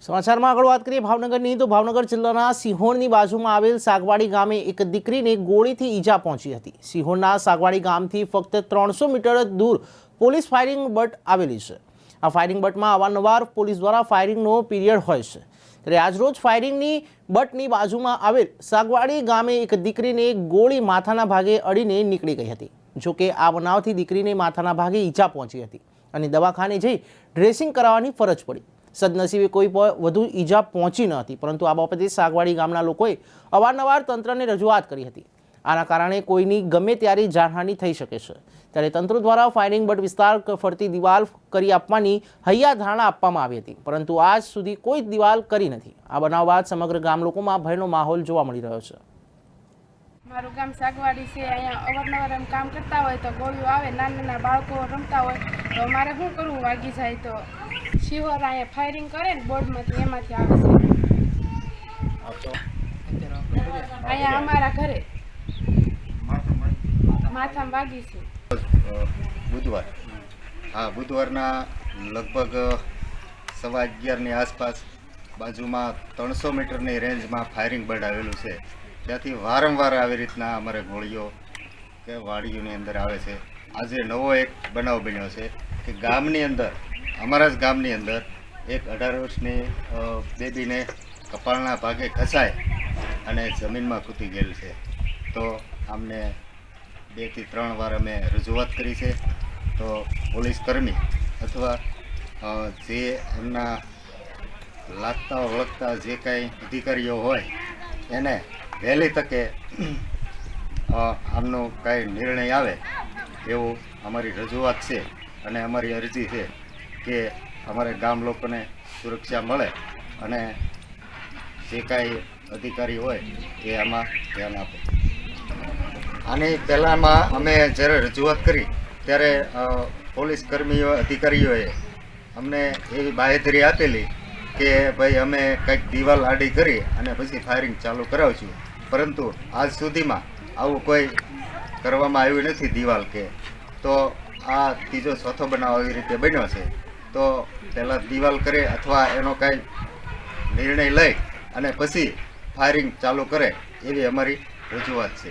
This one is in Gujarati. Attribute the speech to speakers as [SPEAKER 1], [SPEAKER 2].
[SPEAKER 1] સમાચારમાં આગળ વાત કરીએ ભાવનગરની તો ભાવનગર જિલ્લાના સિહોરની બાજુમાં આવેલ સાગવાડી ગામે એક દીકરીને ગોળીથી ઈજા પહોંચી હતી। સિહોરના સાગવાડી ગામથી ફક્ત 300 મીટર દૂર પોલીસ ફાયરિંગ બટ આવેલી છે। આ ફાયરિંગ બટમાં અવારનવાર પોલીસ દ્વારા ફાયરિંગનો પીરિયડ હોય છે। ત્યારે આજરોજ ફાયરિંગની બટની બાજુમાં આવેલ સાગવાડી ગામે એક દીકરીને ગોળી માથાના ભાગે અડીને નીકળી ગઈ હતી। જોકે આ બનાવથી દીકરીને માથાના ભાગે ઈજા પહોંચી હતી અને દવાખાને જઈ ડ્રેસિંગ કરાવવાની ફરજ પડી। સદનસીબે કોઈ વધુ ઈજા પહોંચી ન હતી, પરંતુ આ બાબતે સાગવાડી ગામના લોકોએ અવારનવાર તંત્રને રજૂઆત કરી હતી। આના કારણે કોઈની ગમે ત્યારે જાનહાનિ થઈ શકે છે। ત્યારે તંત્ર દ્વારા ફાયરિંગ બટ વિસ્તાર ફરતી દિવાલ કરી આપવાની હૈયાધારણા આપવામાં આવી હતી, પરંતુ આજ સુધી કોઈ દિવાલ કરી નથી। આ બનાવ બાદ સમગ્ર ગામ લોકોમાં ભયનો માહોલ જોવા મળી રહ્યો છે।
[SPEAKER 2] મારું ગામ સાગવાડી છે। અહીંયા અવારનવાર એમ કામ કરતા હોય તો ગોળીઓ આવે, નાના બાળકો રમતા હોય તો મારે શું કરવું? વાગી જાય તો શિહોર અહીંયા ફાયરિંગ કરે ને બોર્ડમાંથી, એમાંથી આવે છે। અહીંયા અમારા ઘરે માથામાં વાગી છે।
[SPEAKER 3] બુધવાર, હા, બુધવારના લગભગ 11:15ની આસપાસ બાજુમાં 300 મીટરની રેન્જમાં ફાયરિંગ બર્ડ આવેલું છે। ત્યાંથી વારંવાર આવી રીતના અમારે ગોળીઓ કે વાડીઓની અંદર આવે છે। આજે નવો એક બનાવ બન્યો છે કે ગામની અંદર, અમારા જ ગામની અંદર એક 18 વર્ષની બેબીને કપાળના ભાગે ઘસાય અને જમીનમાં કૂદી ગયેલ છે। તો આમને 2 થી 3 વાર અમે રજૂઆત કરી છે। તો પોલીસ કર્મી અથવા જે એમના લાગતા ઓળખતા જે કાંઈ અધિકારીઓ હોય એને વહેલી તકે આમનો કાંઈ નિર્ણય આવે એવું અમારી રજૂઆત છે અને અમારી અરજી છે કે અમારે ગામ લોકોને સુરક્ષા મળે અને જે કાંઈ અધિકારી હોય એ આમાં ધ્યાન આપે। આની પહેલાંમાં અમે જ્યારે રજૂઆત કરી ત્યારે પોલીસ કર્મીઓ અધિકારીઓએ અમને એવી બાંહેધરી આપેલી કે ભાઈ અમે કંઈક દિવાલ આડી કરી અને પછી ફાયરિંગ ચાલુ કરાવશું, પરંતુ આજ સુધીમાં આવું કોઈ કરવામાં આવ્યું નથી દિવાલ કે। તો આ ત્રીજો ચોથો બનાવ આવી રીતે બન્યો છે। તો પહેલાં દિવાલ કરે અથવા એનો કાંઈ નિર્ણય લઈ અને પછી ફાયરિંગ ચાલુ કરે એવી અમારી રજૂઆત છે।